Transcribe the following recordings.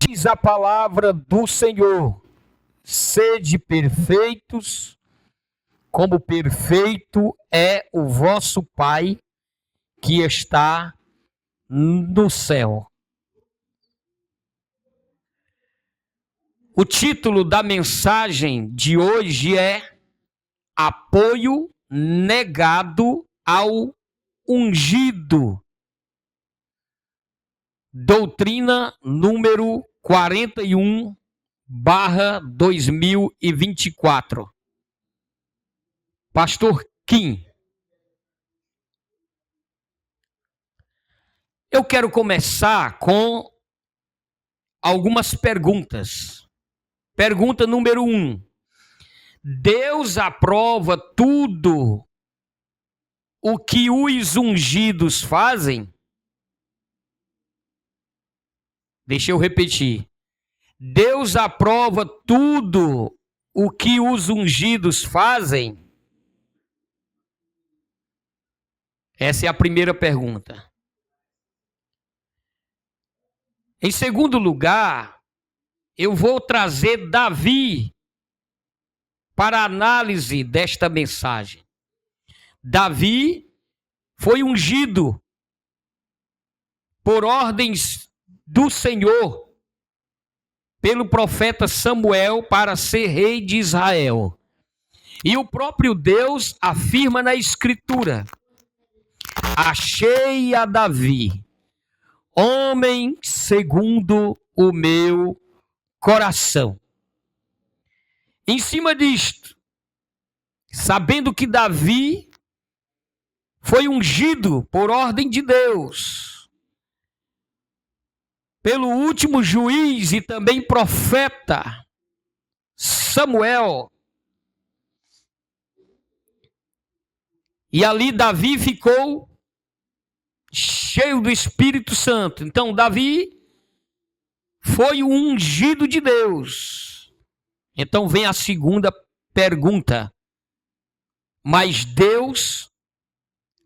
Diz a palavra do Senhor: sede perfeitos, como perfeito é o vosso Pai que está no céu. O título da mensagem de hoje é Apoio negado ao ungido. Doutrina número 41/2024. Pastor Kim. Eu quero começar com algumas perguntas. Pergunta número 1. Deus aprova tudo o que os ungidos fazem? Deixa eu repetir. Deus aprova tudo o que os ungidos fazem? Essa é a primeira pergunta. Em segundo lugar, eu vou trazer Davi para a análise desta mensagem. Davi foi ungido por ordens do Senhor pelo profeta Samuel para ser rei de Israel. E o próprio Deus afirma na Escritura: achei a Davi, homem segundo o meu coração. Em cima disto, sabendo que Davi foi ungido por ordem de Deus, pelo último juiz e também profeta Samuel, e ali Davi ficou cheio do Espírito Santo. Então Davi foi o ungido de Deus. Então vem a segunda pergunta. Mas Deus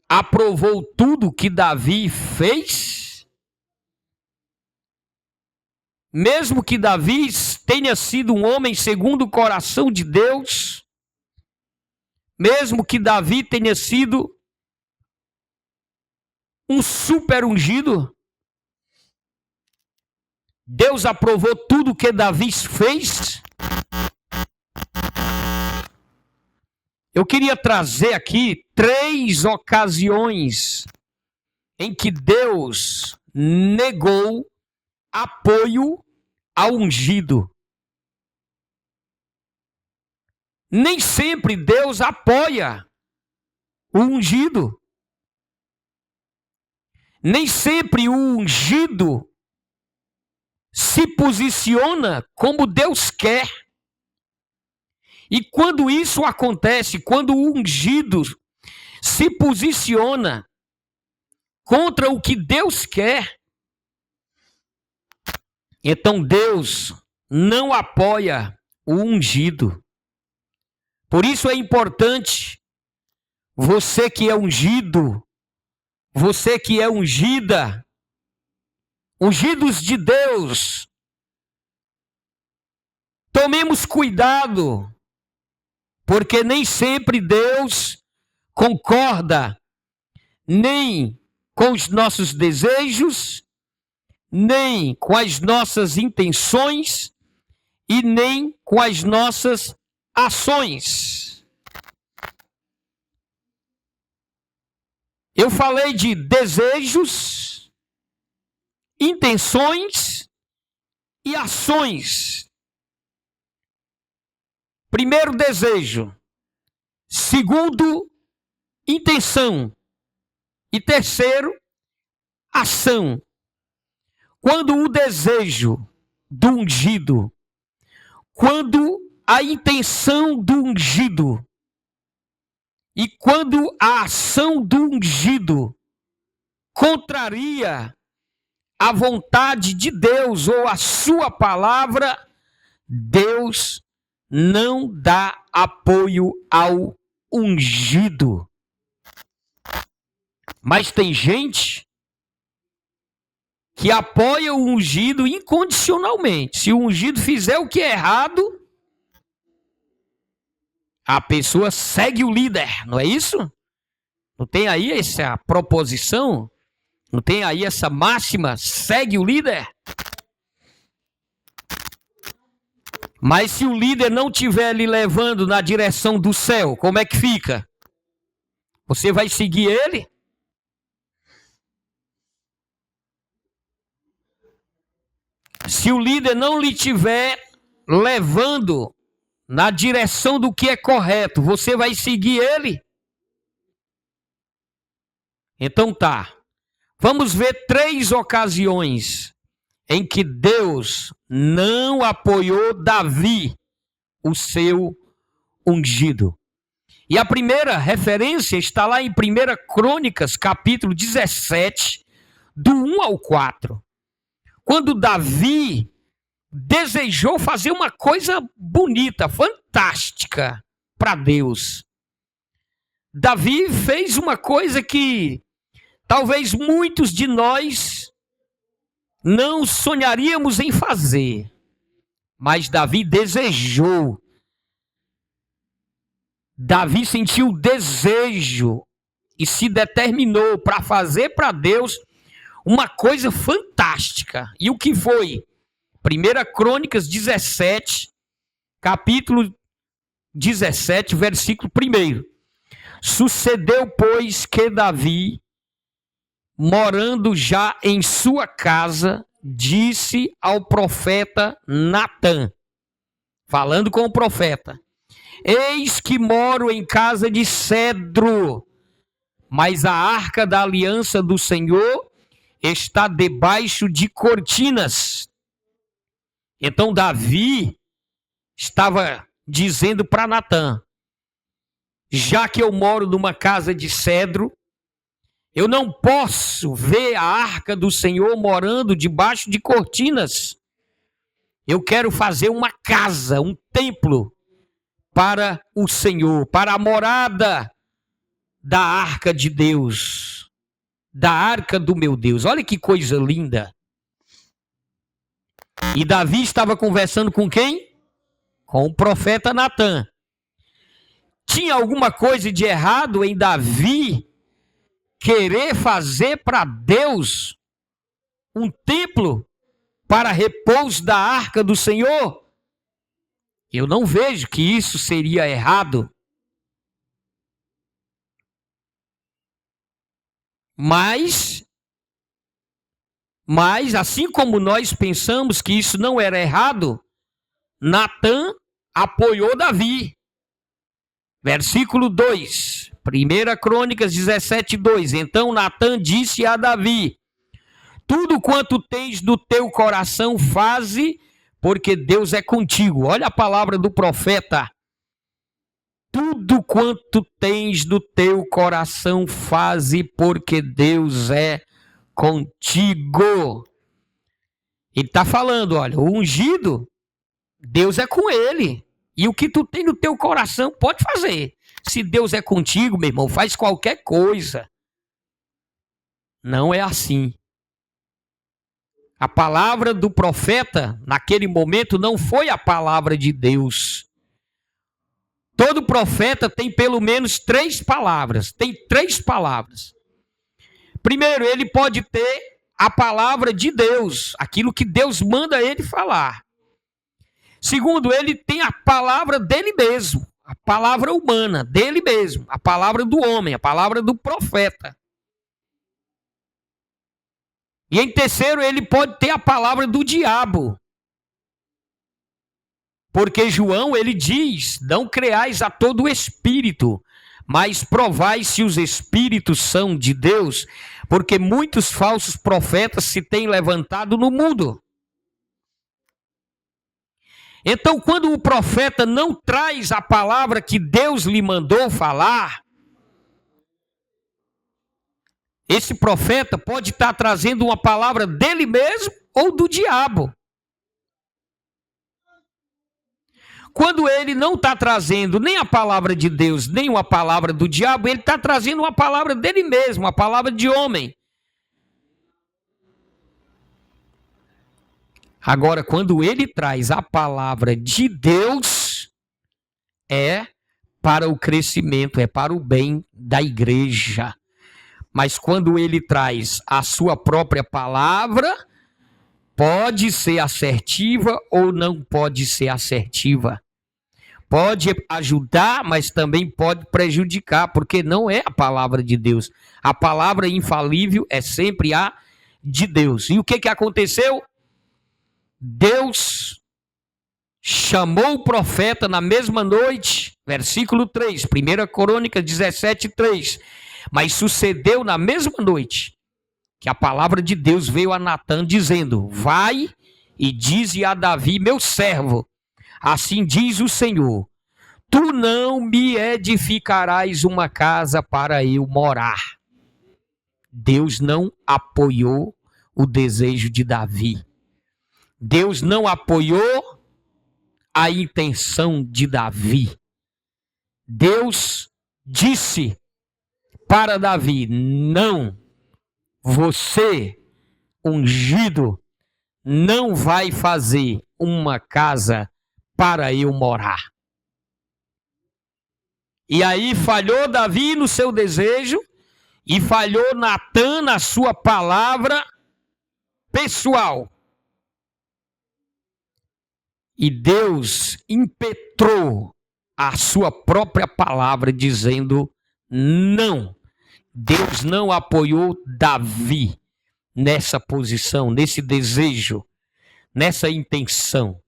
aprovou tudo que Davi fez? Mesmo que Davi tenha sido um homem segundo o coração de Deus, mesmo que Davi tenha sido um super ungido, Deus aprovou tudo que Davi fez? Eu queria trazer aqui 3 ocasiões em que Deus negou apoio ao ungido. Nem sempre Deus apoia o ungido. Nem sempre o ungido se posiciona como Deus quer. E quando isso acontece, quando o ungido se posiciona contra o que Deus quer, então Deus não apoia o ungido. Por isso é importante, você que é ungido, você que é ungida, ungidos de Deus, tomemos cuidado, porque nem sempre Deus concorda nem com os nossos desejos, nem com as nossas intenções e nem com as nossas ações. Eu falei de desejos, intenções e ações. Primeiro, desejo. Segundo, intenção. E terceiro, ação. Quando o desejo do ungido, quando a intenção do ungido e quando a ação do ungido contraria a vontade de Deus ou a sua palavra, Deus não dá apoio ao ungido. Mas tem gente que apoia o ungido incondicionalmente. Se o ungido fizer o que é errado, a pessoa segue o líder, não é isso? Não tem aí essa proposição? Não tem aí essa máxima, segue o líder? Mas se o líder não estiver lhe levando na direção do céu, como é que fica? Você vai seguir ele? Se o líder não lhe estiver levando na direção do que é correto, você vai seguir ele? Então tá. Vamos ver 3 ocasiões em que Deus não apoiou Davi, o seu ungido. E a primeira referência está lá em 1 Crônicas, capítulo 17, do 1 ao 4. Quando Davi desejou fazer uma coisa bonita, fantástica para Deus. Davi fez uma coisa que talvez muitos de nós não sonharíamos em fazer, mas Davi desejou. Davi sentiu desejo e se determinou para fazer para Deus uma coisa fantástica. E o que foi? 1 Crônicas 17, capítulo 17, versículo 1. Sucedeu, pois, que Davi, morando já em sua casa, disse ao profeta Natã, falando com o profeta: eis que moro em casa de cedro, mas a arca da aliança do Senhor está debaixo de cortinas. Então Davi estava dizendo para Natã: já que eu moro numa casa de cedro, eu não posso ver a arca do Senhor morando debaixo de cortinas. Eu quero fazer uma casa, um templo para o Senhor, para a morada da arca de Deus, da arca do meu Deus. Olha que coisa linda. E Davi estava conversando com quem? Com o profeta Natã. Tinha alguma coisa de errado em Davi querer fazer para Deus um templo para repouso da arca do Senhor? Eu não vejo que isso seria errado. Mas assim como nós pensamos que isso não era errado, Natã apoiou Davi. Versículo 2, 1 Crônicas 17, 2. Então Natã disse a Davi: tudo quanto tens do teu coração, faze, porque Deus é contigo. Olha a palavra do profeta. Tudo quanto tens do teu coração, faze, porque Deus é contigo. Ele está falando, olha, o ungido, Deus é com ele. E o que tu tem no teu coração, pode fazer. Se Deus é contigo, meu irmão, faz qualquer coisa. Não é assim. A palavra do profeta, naquele momento, não foi a palavra de Deus. Todo profeta tem pelo menos 3 palavras. Tem 3 palavras. Primeiro, ele pode ter a palavra de Deus, aquilo que Deus manda ele falar. Segundo, ele tem a palavra dele mesmo, a palavra humana dele mesmo, a palavra do homem, a palavra do profeta. E em terceiro, ele pode ter a palavra do diabo. Porque João, ele diz: não creais a todo espírito, mas provai se os espíritos são de Deus, porque muitos falsos profetas se têm levantado no mundo. Então, quando o profeta não traz a palavra que Deus lhe mandou falar, esse profeta pode estar trazendo uma palavra dele mesmo ou do diabo. Quando ele não está trazendo nem a palavra de Deus, nem uma palavra do diabo, ele está trazendo uma palavra dele mesmo, uma palavra de homem. Agora, quando ele traz a palavra de Deus, é para o crescimento, é para o bem da igreja. Mas quando ele traz a sua própria palavra, pode ser assertiva ou não pode ser assertiva. Pode ajudar, mas também pode prejudicar, porque não é a palavra de Deus. A palavra infalível é sempre a de Deus. E o que aconteceu? Deus chamou o profeta na mesma noite, versículo 3, 1 Crônicas 17:3. Mas sucedeu na mesma noite que a palavra de Deus veio a Natã dizendo: vai e dize a Davi, meu servo, assim diz o Senhor, tu não me edificarás uma casa para eu morar. Deus não apoiou o desejo de Davi. Deus não apoiou a intenção de Davi. Deus disse para Davi: não, você, ungido, não vai fazer uma casa para eu morar. E aí falhou Davi no seu desejo e falhou Natã na sua palavra pessoal. E Deus impetrou a sua própria palavra dizendo não. Deus não apoiou Davi nessa posição, nesse desejo, nessa intenção.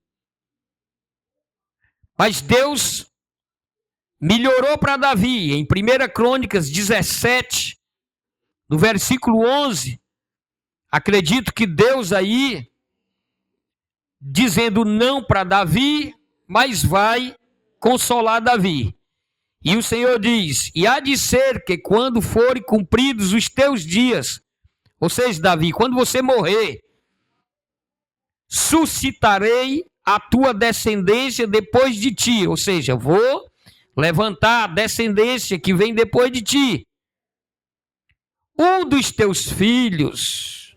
Mas Deus melhorou para Davi. Em 1 Crônicas 17, no versículo 11, acredito que Deus aí, dizendo não para Davi, mas vai consolar Davi. E o Senhor diz: e há de ser que quando forem cumpridos os teus dias, ou seja, Davi, quando você morrer, suscitarei a tua descendência depois de ti, ou seja, vou levantar a descendência que vem depois de ti, um dos teus filhos,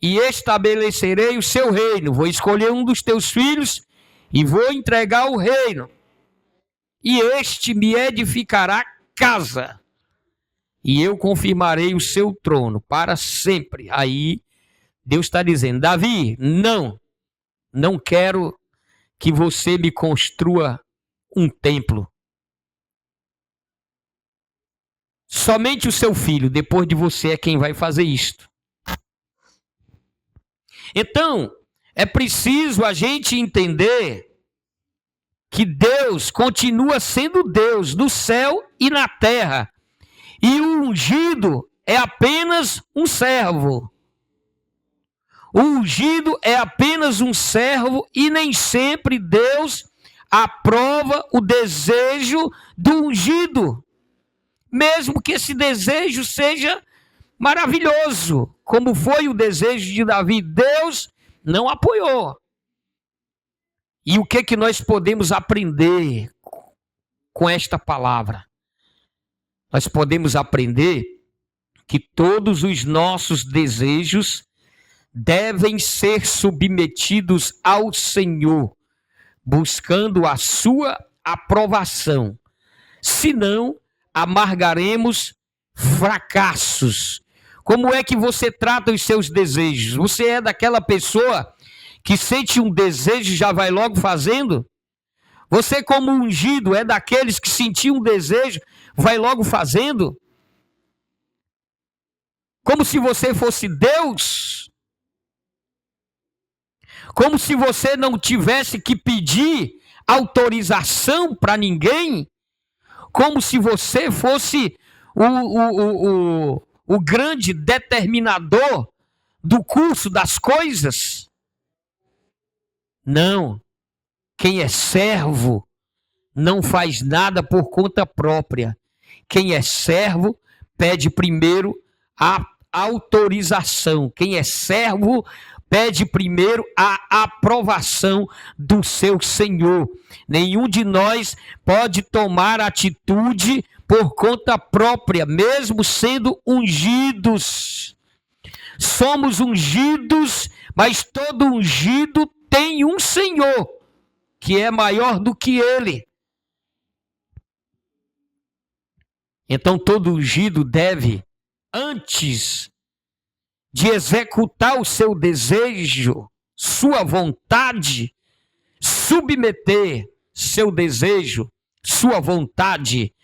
e estabelecerei o seu reino. Vou escolher um dos teus filhos e vou entregar o reino, e este me edificará casa, e eu confirmarei o seu trono para sempre. Aí Deus está dizendo: Davi, não quero que você me construa um templo. Somente o seu filho, depois de você, é quem vai fazer isto. Então, é preciso a gente entender que Deus continua sendo Deus no céu e na terra. E o ungido é apenas um servo. O ungido é apenas um servo e nem sempre Deus aprova o desejo do ungido. Mesmo que esse desejo seja maravilhoso, como foi o desejo de Davi, Deus não apoiou. E o que nós podemos aprender com esta palavra? Nós podemos aprender que todos os nossos desejos devem ser submetidos ao Senhor, buscando a sua aprovação. Senão, amargaremos fracassos. Como é que você trata os seus desejos? Você é daquela pessoa que sente um desejo e já vai logo fazendo? Você, como ungido, é daqueles que sentiu um desejo, vai logo fazendo? Como se você fosse Deus? Como se você não tivesse que pedir autorização para ninguém? Como se você fosse o grande determinador do curso das coisas? Não. Quem é servo não faz nada por conta própria. Quem é servo pede primeiro a autorização. Quem é servo pede primeiro a aprovação do seu Senhor. Nenhum de nós pode tomar atitude por conta própria, mesmo sendo ungidos. Somos ungidos Mas todo ungido tem um Senhor, que é maior do que ele. Então todo ungido deve, antes de executar o seu desejo, sua vontade, submeter seu desejo, sua vontade,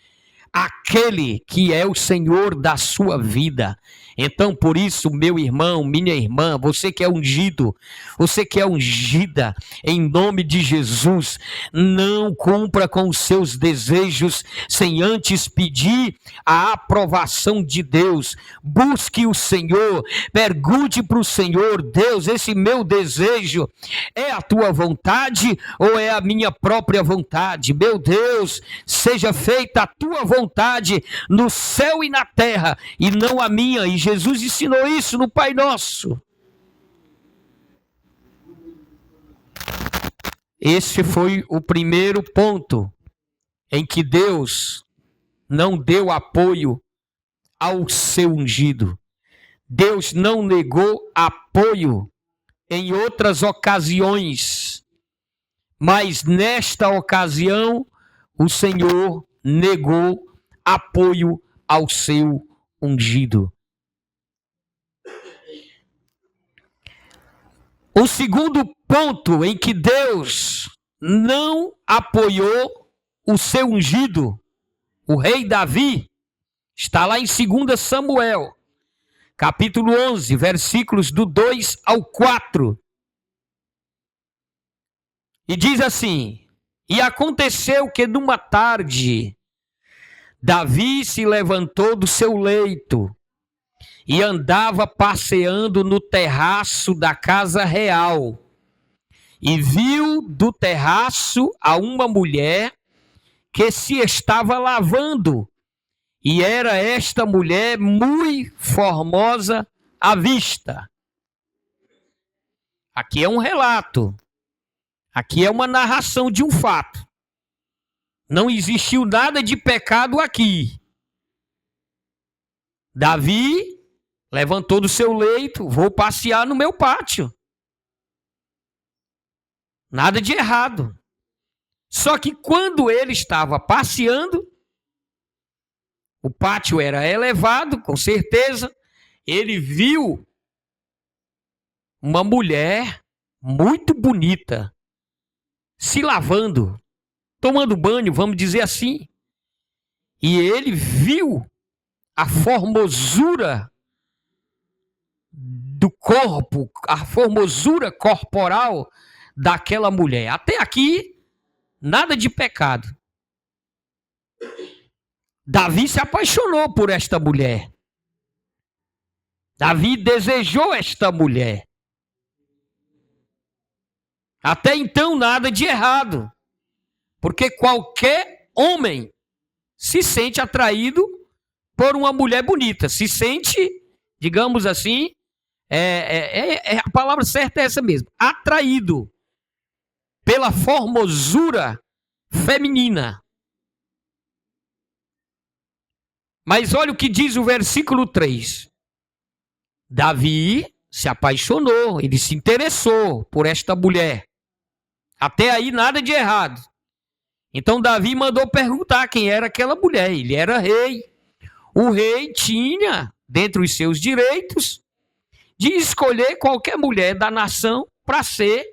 àquele que é o Senhor da sua vida. Então, por isso, meu irmão, minha irmã, você que é ungido, você que é ungida, em nome de Jesus, não cumpra com os seus desejos sem antes pedir a aprovação de Deus. Busque o Senhor, pergunte para o Senhor: Deus, esse meu desejo é a tua vontade ou é a minha própria vontade? Meu Deus, seja feita a tua vontade no céu e na terra, e não a minha. E Jesus ensinou isso no Pai Nosso. Esse foi o primeiro ponto em que Deus não deu apoio ao seu ungido. Deus não negou apoio em outras ocasiões, mas nesta ocasião o Senhor negou apoio ao seu ungido. O segundo ponto em que Deus não apoiou o seu ungido, o rei Davi, está lá em 2 Samuel, capítulo 11, versículos do 2 ao 4. E diz assim: E aconteceu que numa tarde, Davi se levantou do seu leito e andava passeando no terraço da casa real, e viu do terraço a uma mulher que se estava lavando, e era esta mulher muito formosa à vista. Aqui é um relato, aqui é uma narração de um fato. Não existiu nada de pecado aqui. Davi levantou do seu leito: vou passear no meu pátio. Nada de errado. Só que quando ele estava passeando, o pátio era elevado, com certeza, ele viu uma mulher muito bonita se lavando, tomando banho, vamos dizer assim. E ele viu a formosura do corpo, a formosura corporal daquela mulher. Até aqui, nada de pecado. Davi se apaixonou por esta mulher. Davi desejou esta mulher. Até então, nada de errado. Porque qualquer homem se sente atraído por uma mulher bonita. Se sente, digamos assim, a palavra certa é essa mesmo, atraído pela formosura feminina. Mas olha o que diz o versículo 3. Davi se apaixonou, ele se interessou por esta mulher. Até aí nada de errado. Então Davi mandou perguntar quem era aquela mulher. Ele era rei. O rei tinha, dentre os seus direitos, de escolher qualquer mulher da nação para ser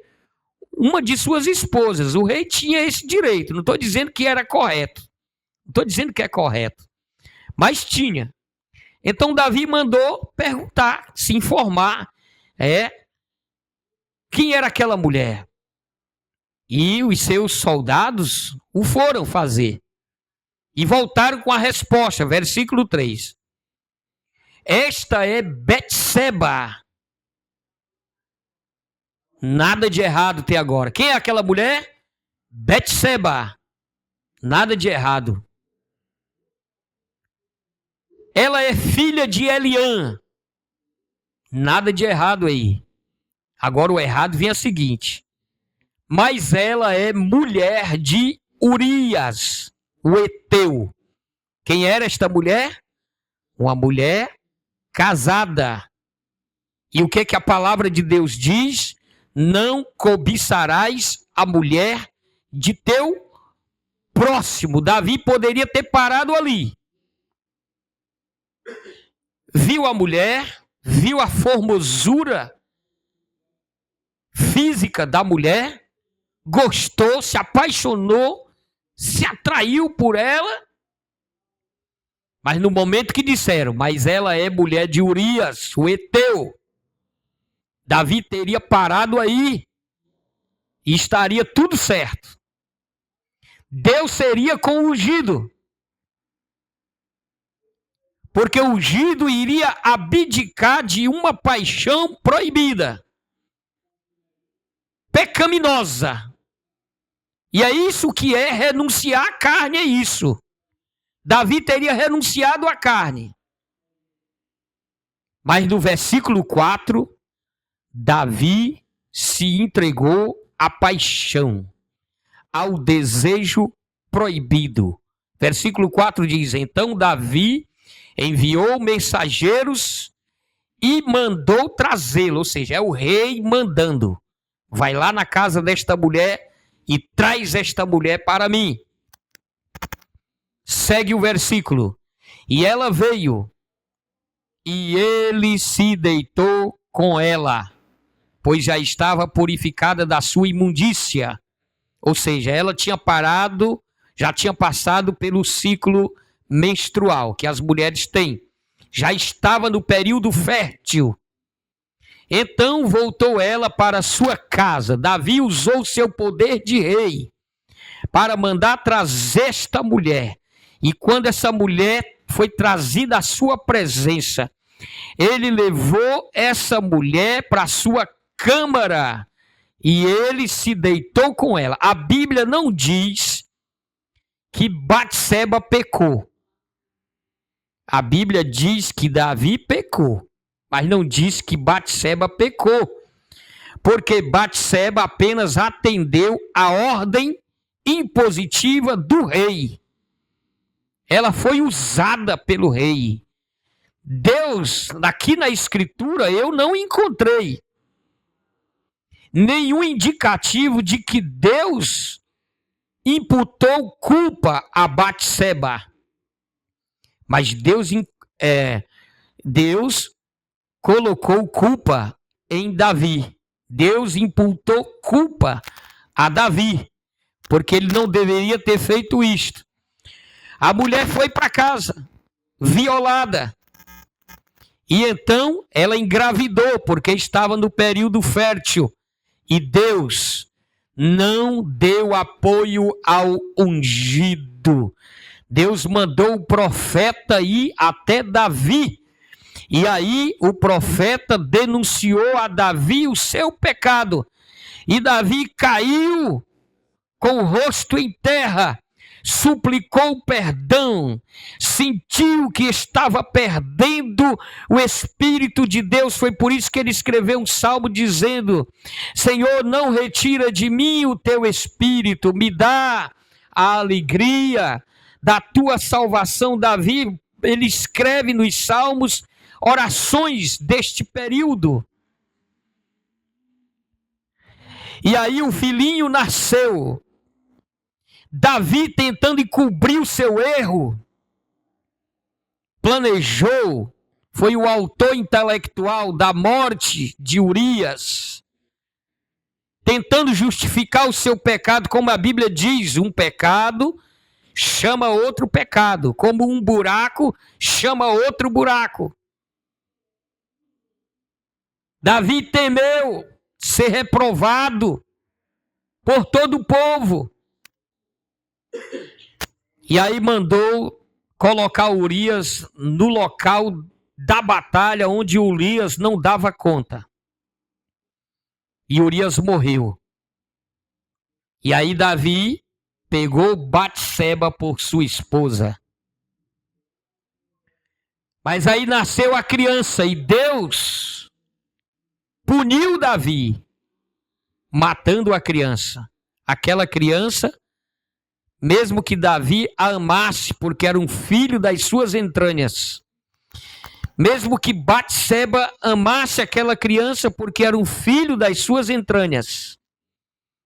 uma de suas esposas. O rei tinha esse direito. Não estou dizendo que era correto. Não estou dizendo que é correto. Mas tinha. Então Davi mandou perguntar, se informar, quem era aquela mulher. E os seus soldados o foram fazer. E voltaram com a resposta, versículo 3. Esta é Betseba. Nada de errado até agora. Quem é aquela mulher? Betseba. Nada de errado. Ela é filha de Eliã. Nada de errado aí. Agora o errado vem a seguinte. Mas ela é mulher de Urias, o Eteu. Quem era esta mulher? Uma mulher casada. E o que a palavra de Deus diz? Não cobiçarás a mulher de teu próximo. Davi poderia ter parado ali. Viu a mulher, viu a formosura física da mulher, gostou, se apaixonou, se atraiu por ela. Mas no momento que disseram, mas ela é mulher de Urias, o Eteu, Davi teria parado aí e estaria tudo certo. Deus seria com o ungido, porque o ungido iria abdicar de uma paixão proibida, pecaminosa. E é isso que é renunciar à carne, é isso. Davi teria renunciado à carne. Mas no versículo 4, Davi se entregou à paixão, ao desejo proibido. Versículo 4 diz, então Davi enviou mensageiros e mandou trazê-lo, ou seja, é o rei mandando. Vai lá na casa desta mulher e traz esta mulher para mim. Segue o versículo. E ela veio, e ele se deitou com ela, pois já estava purificada da sua imundícia. Ou seja, ela tinha parado, já tinha passado pelo ciclo menstrual que as mulheres têm. Já estava no período fértil. Então voltou ela para sua casa. Davi usou seu poder de rei para mandar trazer esta mulher. E quando essa mulher foi trazida à sua presença, ele levou essa mulher para a sua câmara e ele se deitou com ela. A Bíblia não diz que Batseba pecou. A Bíblia diz que Davi pecou, mas não diz que Batseba pecou, porque Batseba apenas atendeu a ordem impositiva do rei. Ela foi usada pelo rei. Deus, aqui na Escritura, eu não encontrei nenhum indicativo de que Deus imputou culpa a Batseba. Mas Deus colocou culpa em Davi. Deus imputou culpa a Davi, porque ele não deveria ter feito isto. A mulher foi para casa, violada. E então ela engravidou, porque estava no período fértil. E Deus não deu apoio ao ungido. Deus mandou o profeta ir até Davi. E aí o profeta denunciou a Davi o seu pecado. E Davi caiu com o rosto em terra, suplicou perdão, sentiu que estava perdendo o Espírito de Deus. Foi por isso que ele escreveu um salmo dizendo: Senhor, não retira de mim o teu Espírito, me dá a alegria da tua salvação. Davi, ele escreve nos salmos orações deste período. E aí o filhinho nasceu. Davi, tentando encobrir o seu erro, planejou, foi o autor intelectual da morte de Urias, tentando justificar o seu pecado, como a Bíblia diz, um pecado chama outro pecado, como um buraco chama outro buraco. Davi temeu ser reprovado por todo o povo. E aí mandou colocar Urias no local da batalha onde Urias não dava conta. E Urias morreu. E aí Davi pegou Batseba por sua esposa. Mas aí nasceu a criança e Deus puniu Davi, matando a criança. Aquela criança, mesmo que Davi a amasse, porque era um filho das suas entranhas, Mesmo que Batseba amasse aquela criança porque era um filho das suas entranhas,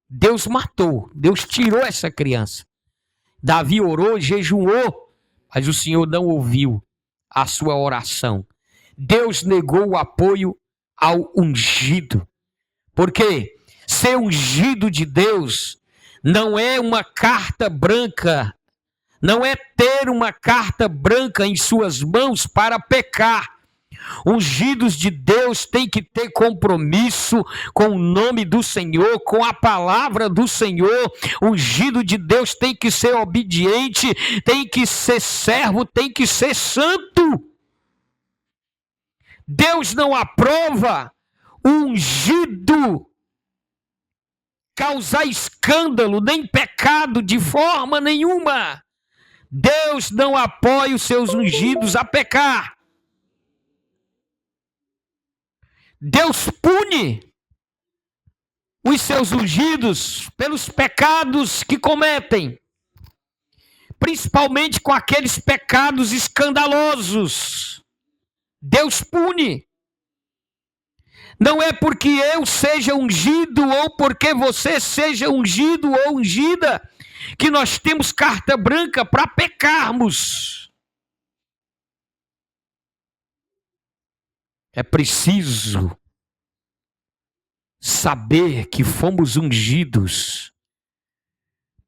Deus matou, Deus tirou essa criança. Davi orou, jejuou, mas o Senhor não ouviu a sua oração. Deus negou o apoio ao ungido. Porque ser ungido de Deus não é uma carta branca, não é ter uma carta branca em suas mãos para pecar. Ungidos de Deus têm que ter compromisso com o nome do Senhor, com a palavra do Senhor. Ungido de Deus tem que ser obediente, tem que ser servo, tem que ser santo. Deus não aprova o ungido causar escândalo, nem pecado de forma nenhuma. Deus não apoia os seus ungidos a pecar. Deus pune os seus ungidos pelos pecados que cometem, principalmente com aqueles pecados escandalosos. Deus pune. Não é porque eu seja ungido ou porque você seja ungido ou ungida que nós temos carta branca para pecarmos. É preciso saber que fomos ungidos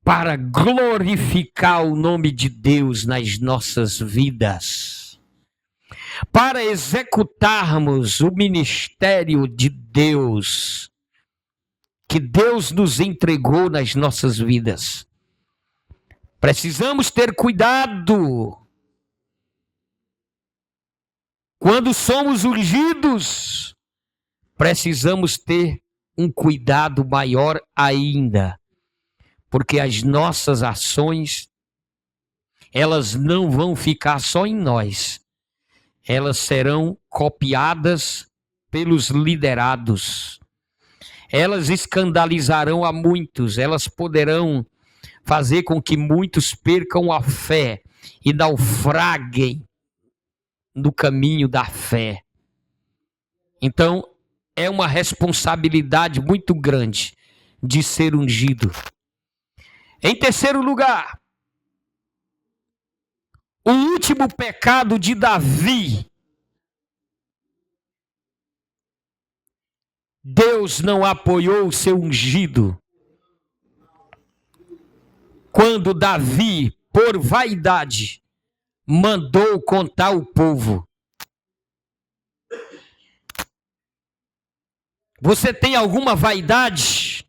para glorificar o nome de Deus nas nossas vidas, para executarmos o ministério de Deus, que Deus nos entregou nas nossas vidas. Precisamos ter cuidado. Quando somos ungidos, precisamos ter um cuidado maior ainda, porque as nossas ações, elas não vão ficar só em nós, elas serão copiadas pelos liderados. Elas escandalizarão a muitos, elas poderão fazer com que muitos percam a fé e naufraguem no caminho da fé. Então, é uma responsabilidade muito grande de ser ungido. Em terceiro lugar, o último pecado de Davi. Deus não apoiou o seu ungido quando Davi, por vaidade, mandou contar o povo. Você tem alguma vaidade?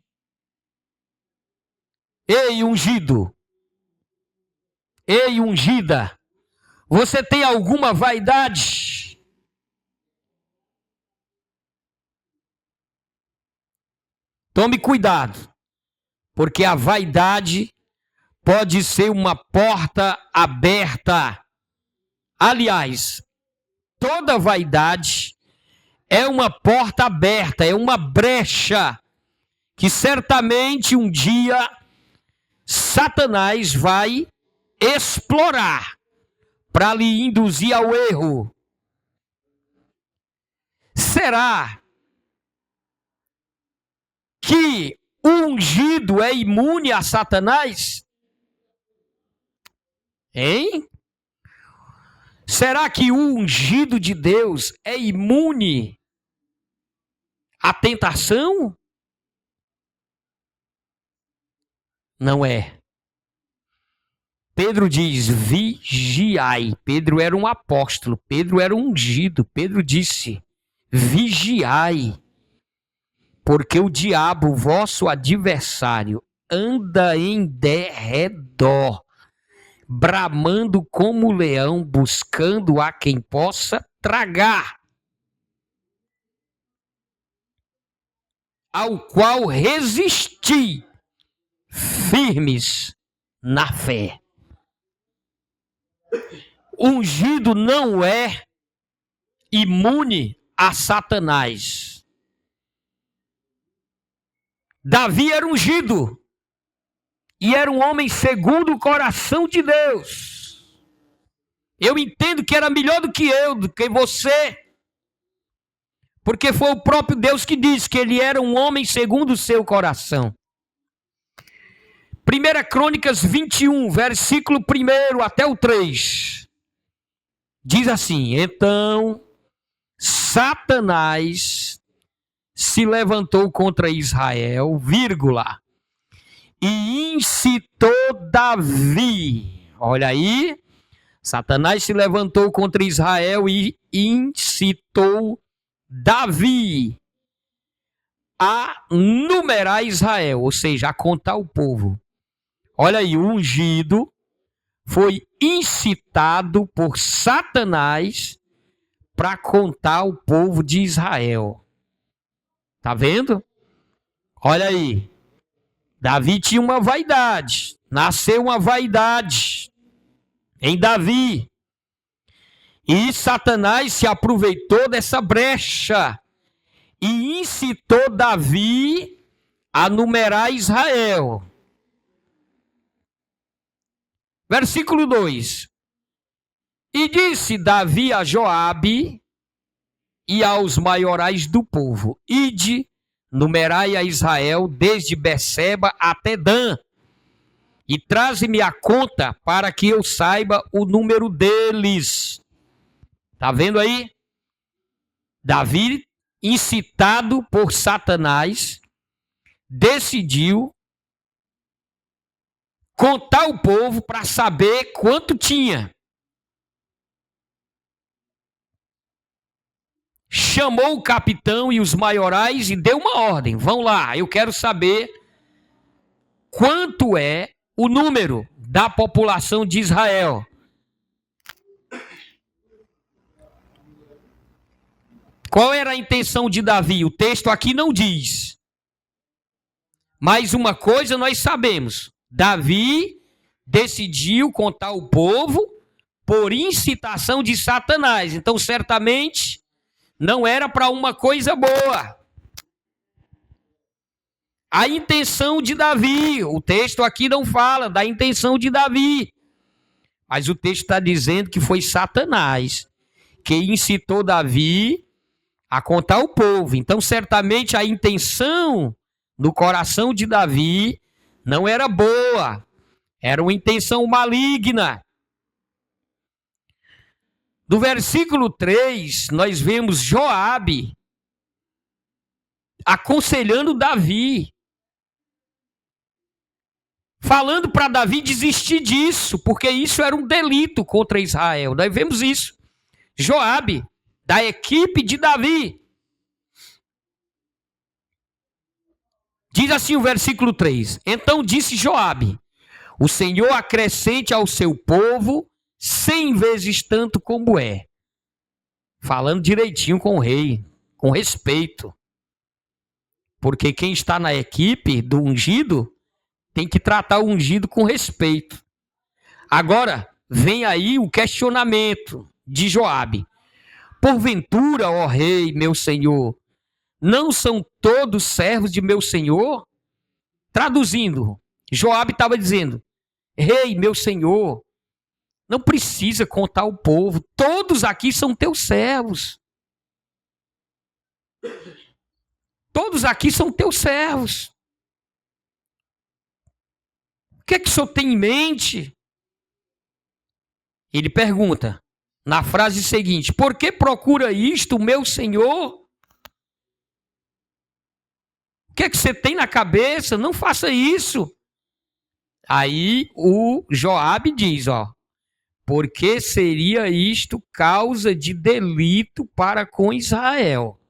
Ei, ungido. Ei, ungida. Você tem alguma vaidade? Tome cuidado, porque a vaidade pode ser uma porta aberta. Aliás, toda vaidade é uma porta aberta, é uma brecha que certamente um dia Satanás vai explorar para lhe induzir ao erro. Será que o ungido é imune a Satanás? Hein? Será que o ungido de Deus é imune à tentação? Não é. Pedro diz, vigiai. Pedro era um apóstolo, Pedro era um ungido. Pedro disse, vigiai, porque o diabo, vosso adversário, anda em derredor, bramando como leão, buscando a quem possa tragar, ao qual resisti, firmes na fé. Ungido não é imune a Satanás. Davi era ungido e era um homem segundo o coração de Deus. Eu entendo que era melhor do que você. Porque foi o próprio Deus que disse que ele era um homem segundo o seu coração. 1 Crônicas 21, versículo 1 até o 3. Diz assim: Então Satanás se levantou contra Israel, vírgula, e incitou Davi. Olha aí, Satanás se levantou contra Israel e incitou Davi a numerar Israel, ou seja, a contar o povo. Olha aí, o ungido foi incitado por Satanás para contar o povo de Israel. Tá vendo? Olha aí. Davi tinha uma vaidade. Nasceu uma vaidade em Davi. E Satanás se aproveitou dessa brecha e incitou Davi a numerar Israel. Versículo 2. E disse Davi a Joabe e aos maiorais do povo: Ide, numerai a Israel desde Berseba até Dan, e traze-me a conta para que eu saiba o número deles. Tá vendo aí? Davi, incitado por Satanás, decidiu contar o povo para saber quanto tinha. Chamou o capitão e os maiorais e deu uma ordem: vão lá, eu quero saber quanto é o número da população de Israel. Qual era a intenção de Davi? O texto aqui não diz. Mas uma coisa nós sabemos: Davi decidiu contar o povo por incitação de Satanás. Então, certamente, não era para uma coisa boa. A intenção de Davi, o texto aqui não fala da intenção de Davi, mas o texto está dizendo que foi Satanás que incitou Davi a contar o povo. Então, certamente, a intenção no coração de Davi não era boa, era uma intenção maligna. Do versículo 3, nós vemos Joabe aconselhando Davi, falando para Davi desistir disso, porque isso era um delito contra Israel. Nós vemos isso. Joabe, da equipe de Davi. Diz assim o versículo 3. Então disse Joabe: o Senhor acrescente ao seu povo 100 vezes tanto como é. Falando direitinho com o rei, com respeito. Porque quem está na equipe do ungido tem que tratar o ungido com respeito. Agora, vem aí o questionamento de Joabe. Porventura, ó rei, meu senhor, não são todos servos de meu senhor? Traduzindo, Joabe estava dizendo: rei, meu senhor, não precisa contar o povo, todos aqui são teus servos. Todos aqui são teus servos. O que é que o senhor tem em mente? Ele pergunta na frase seguinte: por que procura isto, meu senhor? O que é que você tem na cabeça? Não faça isso. Aí o Joabe diz, porque seria isto causa de delito para com Israel.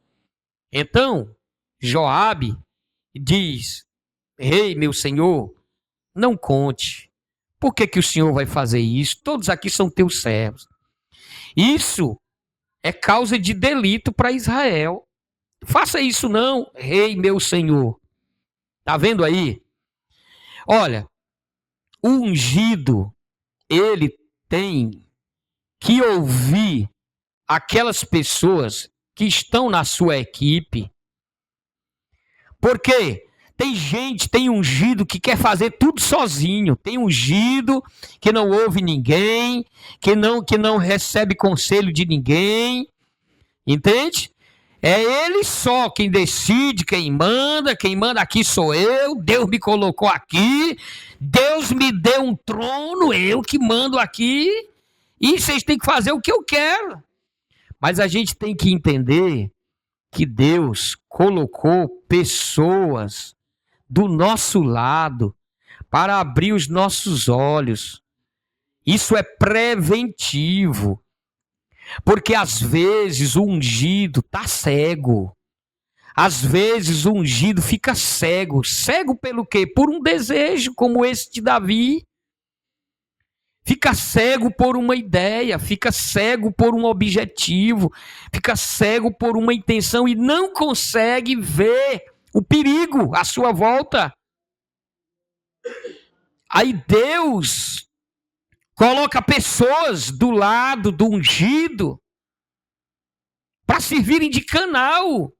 Então, Joabe diz: rei, meu senhor, não conte. Por que o senhor vai fazer isso? Todos aqui são teus servos. Isso é causa de delito para Israel. Faça isso não, rei, meu senhor. Tá vendo aí? Olha, o ungido, ele tem que ouvir aquelas pessoas que estão na sua equipe, porque Tem gente, tem ungido que quer fazer tudo sozinho. Tem ungido que não ouve ninguém, que não recebe conselho de ninguém. Entende? É ele só quem decide, quem manda aqui sou eu, Deus me colocou aqui, Deus me deu um trono, eu que mando aqui, e vocês têm que fazer o que eu quero. Mas a gente tem que entender que Deus colocou pessoas do nosso lado para abrir os nossos olhos. Isso é preventivo. Porque às vezes o ungido está cego. Às vezes o ungido fica cego. Cego pelo quê? Por um desejo como esse de Davi. Fica cego por uma ideia, fica cego por um objetivo, fica cego por uma intenção e não consegue ver o perigo à sua volta. Aí Deus coloca pessoas do lado do ungido para servirem de canal,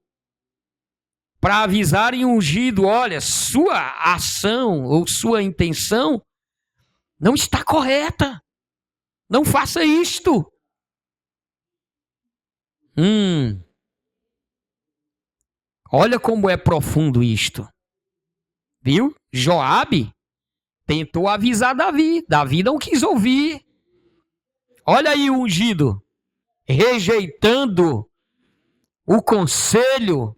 para avisarem o ungido: olha, sua ação ou sua intenção não está correta. Não faça isto. Olha como é profundo isto. Viu? Joabe tentou avisar Davi. Davi não quis ouvir. Olha aí o ungido rejeitando o conselho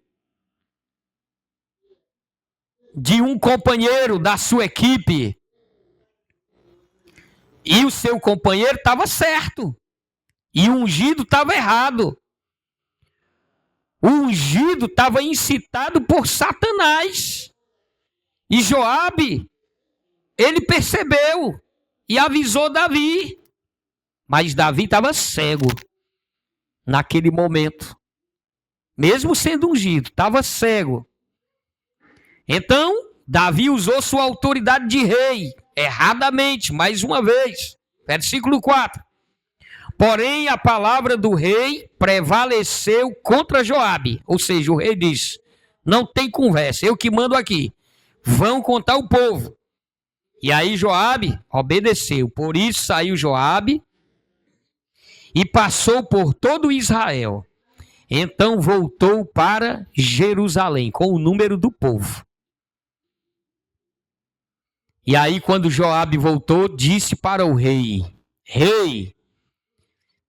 de um companheiro da sua equipe. E o seu companheiro estava certo. E o ungido estava errado. O ungido estava incitado por Satanás. E Joabe, ele percebeu e avisou Davi. Mas Davi estava cego naquele momento. Mesmo sendo ungido, estava cego. Então, Davi usou sua autoridade de rei, erradamente, mais uma vez. Versículo 4. Porém, a palavra do rei prevaleceu contra Joabe. Ou seja, o rei disse: não tem conversa, eu que mando aqui. Vão contar o povo. E aí Joabe obedeceu. Por isso saiu Joabe e passou por todo Israel. Então voltou para Jerusalém com o número do povo. E aí quando Joabe voltou, disse para o rei: Rei,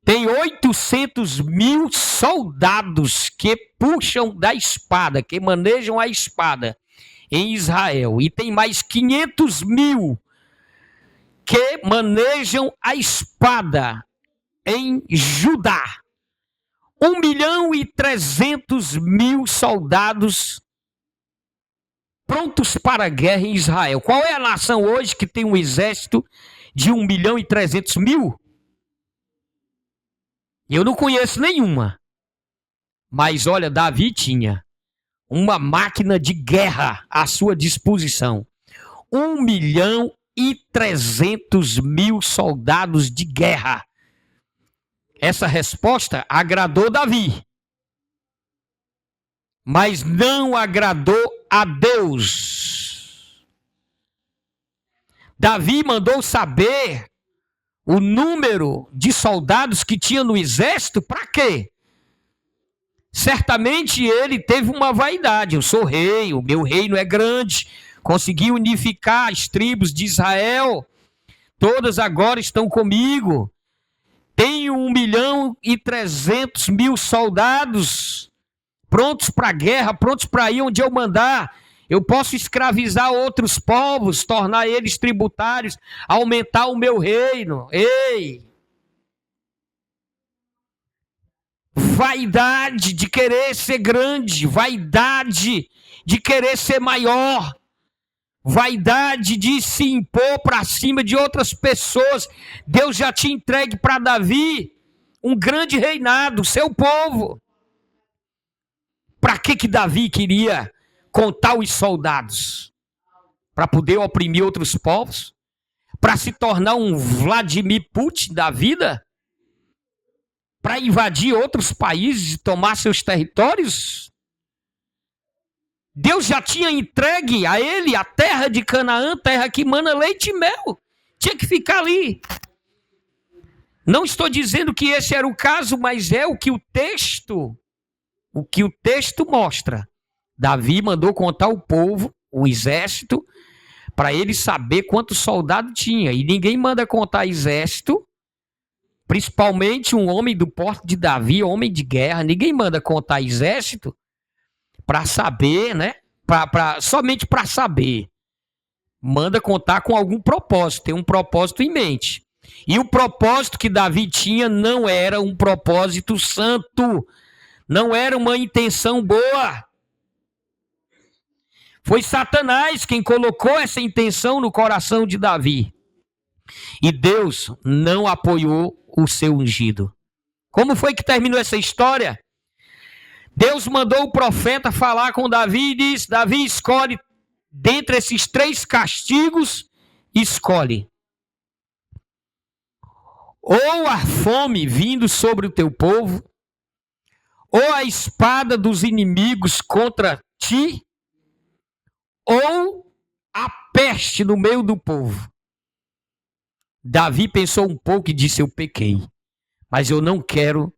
tem 800.000 soldados que puxam da espada, que manejam a espada em Israel. E tem mais 500.000 que manejam a espada em Judá. 1.300.000 soldados prontos para a guerra em Israel. Qual é a nação hoje que tem um exército de 1.300.000? Eu não conheço nenhuma. Mas olha, Davi tinha uma máquina de guerra à sua disposição. 1.300.000 soldados de guerra. Essa resposta agradou Davi, mas não agradou a Deus. Davi mandou saber o número de soldados que tinha no exército, para quê? Certamente ele teve uma vaidade. Eu sou rei, o meu reino é grande, consegui unificar as tribos de Israel, todas agora estão comigo. Tenho 1.300.000 soldados prontos para a guerra, prontos para ir onde eu mandar. Eu posso escravizar outros povos, tornar eles tributários, aumentar o meu reino. Ei! Vaidade de querer ser grande, vaidade de querer ser maior, vaidade de se impor para cima de outras pessoas. Deus já tinha entregue para Davi um grande reinado, seu povo. Para que Davi queria contar os soldados? Para poder oprimir outros povos? Para se tornar um Vladimir Putin da vida? Para invadir outros países e tomar seus territórios? Deus já tinha entregue a ele a terra de Canaã, terra que mana leite e mel. Tinha que ficar ali. Não estou dizendo que esse era o caso, mas é o que o texto mostra. Davi mandou contar o povo, o exército, para ele saber quantos soldados tinha. E ninguém manda contar exército, principalmente um homem do porte de Davi, homem de guerra. Ninguém manda contar exército para saber, né? Somente para saber. Manda contar com algum propósito, tem um propósito em mente. E o propósito que Davi tinha não era um propósito santo, não era uma intenção boa. Foi Satanás quem colocou essa intenção no coração de Davi. E Deus não apoiou o seu ungido. Como foi que terminou essa história? Deus mandou o profeta falar com Davi e disse: Davi, escolhe dentre esses 3 castigos, escolhe. Ou a fome vindo sobre o teu povo, ou a espada dos inimigos contra ti, ou a peste no meio do povo. Davi pensou um pouco e disse: eu pequei, mas eu não quero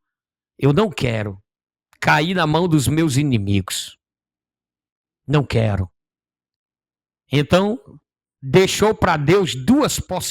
cair na mão dos meus inimigos. Não quero. Então, deixou para Deus 2 possibilidades.